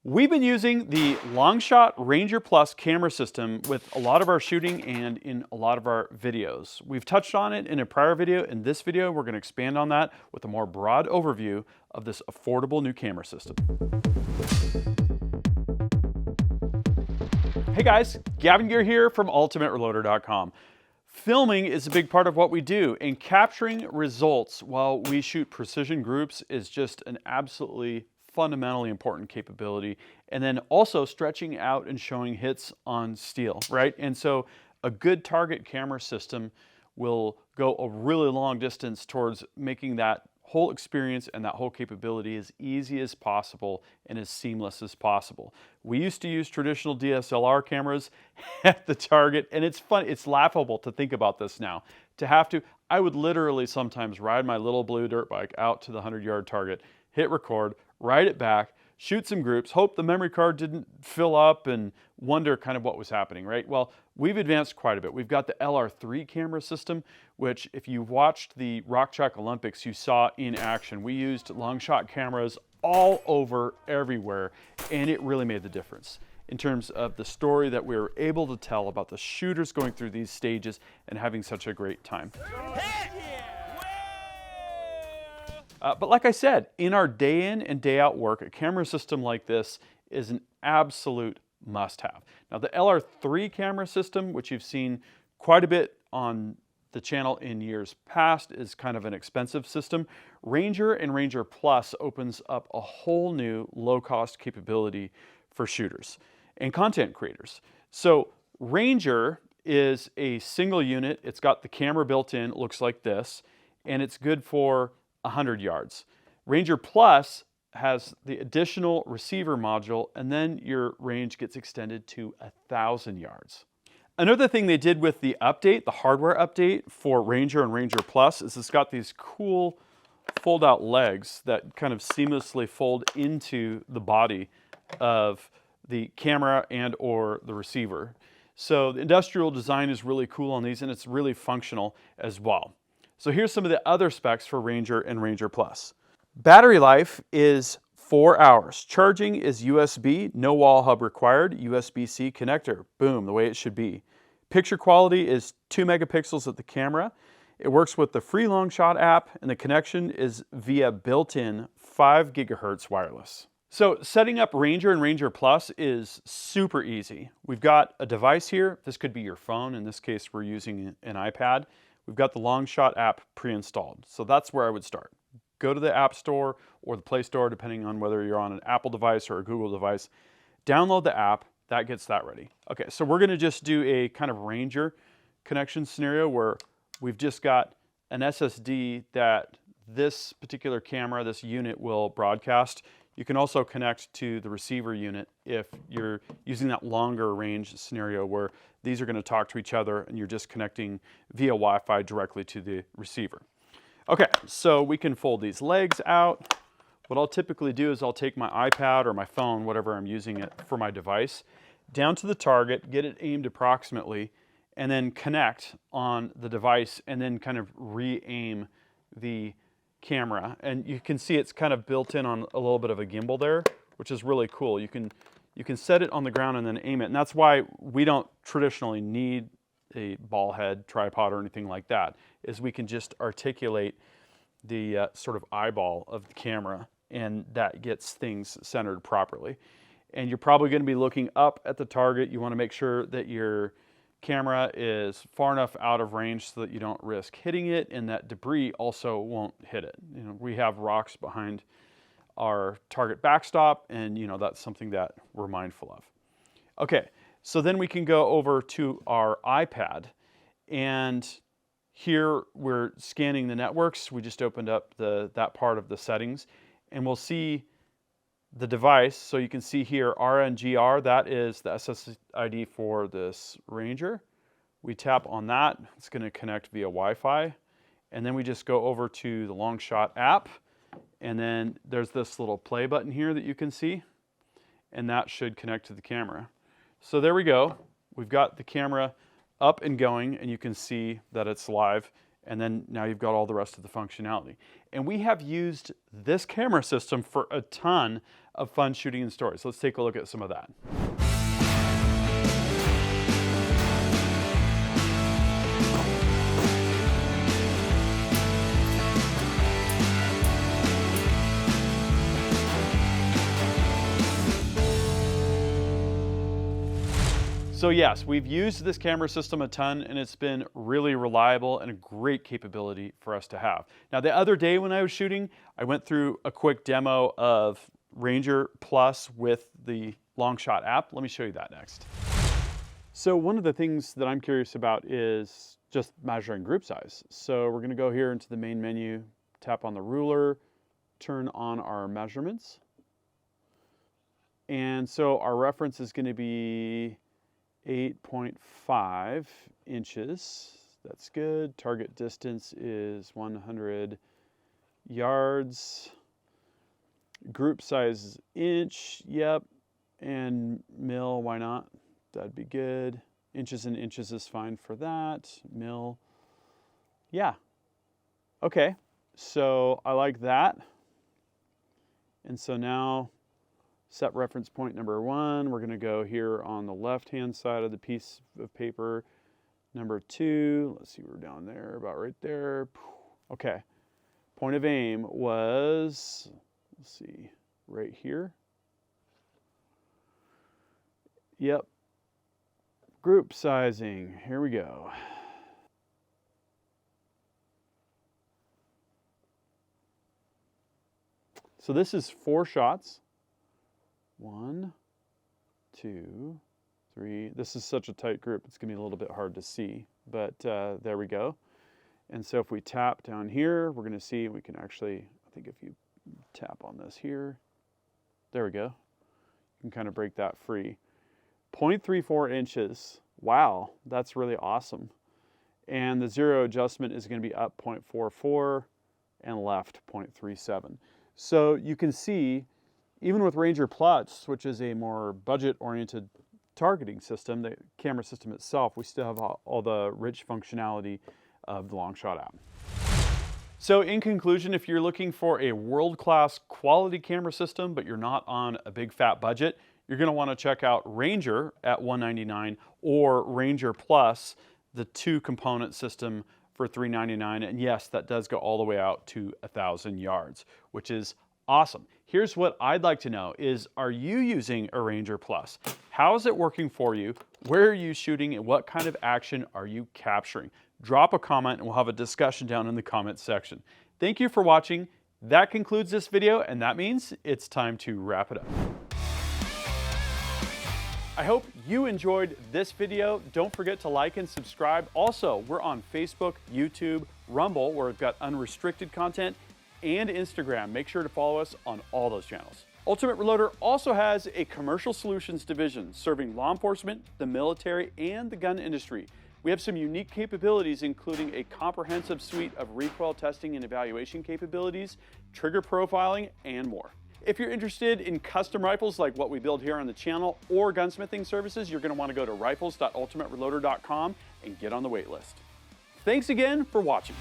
We've been using the Longshot Ranger Plus camera system with a lot of our shooting and in a lot of our videos. We've touched on it in a prior video. In this video, we're going to expand on that with a more broad overview of this affordable new camera system. Hey guys, Gavin Gear here from UltimateReloader.com. Filming is a big part of what we do, and capturing results while we shoot precision groups is just an absolutely fundamentally important capability. And then also stretching out and showing hits on steel, right? And so a good target camera system will go a really long distance towards making that whole experience and that whole capability as easy as possible and as seamless as possible. We used to use traditional DSLR cameras at the target, and it's fun, it's laughable to think about this now. I would literally sometimes ride my little blue dirt bike out to the 100-yard target, hit record, ride it back, shoot some groups, hope the memory card didn't fill up, and wonder kind of what was happening, right? Well, we've advanced quite a bit. We've got the LR3 camera system, which if you watched the Rock Chalk Olympics, you saw in action. We used long shot cameras all over, everywhere, and it really made the difference in terms of the story that we were able to tell about the shooters going through these stages and having such a great time. But like I said, in our day in and day out work, a camera system like this is an absolute must-have. Now the LR3 camera system, which you've seen quite a bit on the channel in years past, is kind of an expensive system. Ranger and Ranger Plus opens up a whole new low-cost capability for shooters and content creators. So Ranger is a single unit. It's got the camera built in, it looks like this, and it's good for 100 yards. Ranger Plus has the additional receiver module, and then your range gets extended to 1,000 yards. Another thing they did with the update, the hardware update for Ranger and Ranger Plus, is it's got these cool fold-out legs that kind of seamlessly fold into the body of the camera and or the receiver. So the industrial design is really cool on these, and it's really functional as well. So here's some of the other specs for Ranger and Ranger Plus. Battery life is 4 hours. Charging is USB, no wall hub required, USB-C connector. Boom, the way it should be. Picture quality is 2 megapixels at the camera. It works with the free Longshot app, and the connection is via built-in 5 gigahertz wireless. So setting up Ranger and Ranger Plus is super easy. We've got a device here. This could be your phone. In this case, we're using an iPad. We've got the Longshot app pre-installed. So that's where I would start. Go to the App Store or the Play Store, depending on whether you're on an Apple device or a Google device. Download the app, that gets that ready. Okay, so we're gonna just do a kind of Ranger connection scenario where we've just got an SSD that this particular camera, this unit will broadcast. You can also connect to the receiver unit if you're using that longer range scenario where these are going to talk to each other and you're just connecting via Wi-Fi directly to the receiver. Okay, so we can fold these legs out. What I'll typically do is I'll take my iPad or my phone, whatever I'm using it for my device, down to the target, get it aimed approximately, and then connect on the device and then kind of re-aim the camera. And you can see it's kind of built in on a little bit of a gimbal there, which is really cool. You can set it on the ground and then aim it. And that's why we don't traditionally need a ball head, tripod, or anything like that, is we can just articulate the sort of eyeball of the camera, and that gets things centered properly. And you're probably going to be looking up at the target. You want to make sure that your camera is far enough out of range so that you don't risk hitting it, and that debris also won't hit it. You know, we have rocks behind our target backstop, and you know that's something that we're mindful of. Okay, so then we can go over to our iPad, and here we're scanning the networks. We just opened up that part of the settings, and we'll see the device. So you can see here RNGR, that is the SSID for this Ranger. We tap on that, it's going to connect via Wi-Fi, and then we just go over to the Longshot app, and then there's this little play button here that you can see, and that should connect to the camera. So there we go. We've got the camera up and going, and you can see that it's live, And then now you've got all the rest of the functionality. And we have used this camera system for a ton of fun shooting and stories. Let's take a look at some of that. So yes, we've used this camera system a ton, and it's been really reliable and a great capability for us to have. Now, the other day when I was shooting, I went through a quick demo of Ranger Plus with the Longshot app. Let me show you that next. So one of the things that I'm curious about is just measuring group size. So we're gonna go here into the main menu, tap on the ruler, turn on our measurements. And so our reference is gonna be 8.5 inches. That's good. Target distance is 100 yards. Group size is inch. Yep. And mil, why not? That'd be good. Inches and inches is fine for that. Mil. Yeah. Okay. So I like that. And so now set reference point number 1. We're going to go here on the left-hand side of the piece of paper. Number 2, let's see, we're down there, about right there. Okay. Point of aim was, let's see, right here. Yep. Group sizing, here we go. So this is 4 shots. 1, 2, 3. This is such a tight group, it's going to be a little bit hard to see, but there we go. And so if we tap down here, we're going to see we can actually, I think if you tap on this here, there we go. You can kind of break that free. 0.34 inches. Wow, that's really awesome. And the zero adjustment is going to be up 0.44 and left 0.37. So you can see, even with Ranger Plus, which is a more budget-oriented targeting system, the camera system itself, we still have all the rich functionality of the Longshot app. So in conclusion, if you're looking for a world-class quality camera system, but you're not on a big fat budget, you're going to want to check out Ranger at $199 or Ranger Plus, the 2-component system for $399. And yes, that does go all the way out to 1,000 yards, which is awesome. Here's what I'd like to know is, are you using a Ranger Plus? How is it working for you? Where are you shooting and what kind of action are you capturing? Drop a comment and we'll have a discussion down in the comments section. Thank you for watching. That concludes this video, and that means it's time to wrap it up. I hope you enjoyed this video. Don't forget to like and subscribe. Also, we're on Facebook, YouTube, Rumble, where we've got unrestricted content, and Instagram. Make sure to follow us on all those channels. Ultimate Reloader also has a commercial solutions division serving law enforcement, the military, and the gun industry. We have some unique capabilities, including a comprehensive suite of recoil testing and evaluation capabilities, trigger profiling, and more. If you're interested in custom rifles like what we build here on the channel or gunsmithing services, you're going to want to go to rifles.ultimatereloader.com and get on the wait list. Thanks again for watching.